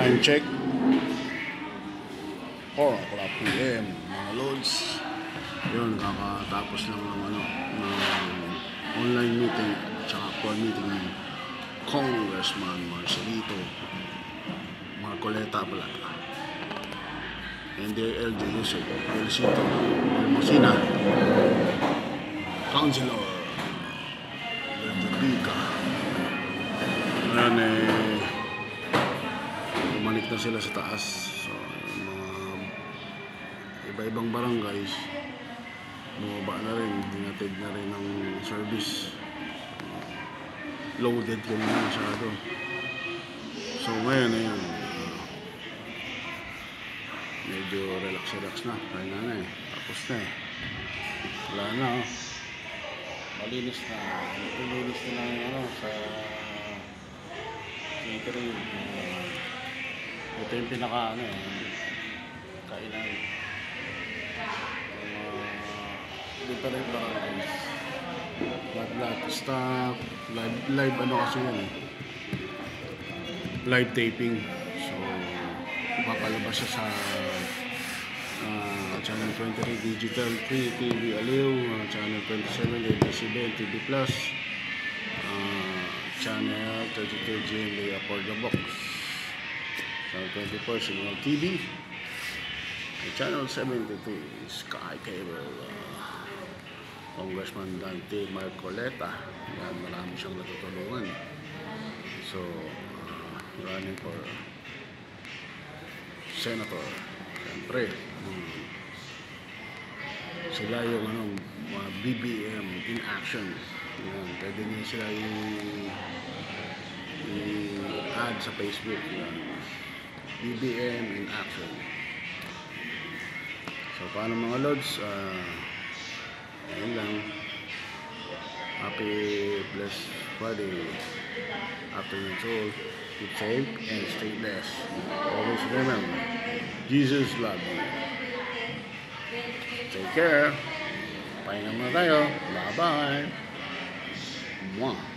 Time check 4:00 PM mga lods. Yun, kakatapos lang ng online meeting at saka call meeting ng Congressman Marcelito Marcoleta pala, NDL Joseph Felicito Almocina, Councilor Verdebica. Ngayon bumalik na sila sa taas. So mga iba-ibang barangays bumaba na rin, dinatid na rin ng service. Loaded yun na masyado. So ngayon ayun, medyo relax na, kaya na tapos na wala na malinis na, malinis na lang sa catering. Ito yung pinaka kainan different barangays, lahat staff, live kasi yan live taping. So ipapalabas siya sa channel 23 Digital 3 TV Aliw, channel 27 ABS-CBN TV Plus, channel 32 GMA for the Box, channel 24 Signal TV, channel 72 Sky Cable. Congressman Dante Marcoleta, yan, marami siyang natutulungan. So running for senator, siyempre sila yung mga BBM in action. Yan, pwede niyo sila i-add sa Facebook. Yan, BBM in action. So paano mga lods, ayun lang. Happy blessed Friday afternoon soul. Keep safe and stay blessed. Always remember, Jesus loves you. Take care. Pahinga muna tayo. Bye-bye. Mwah.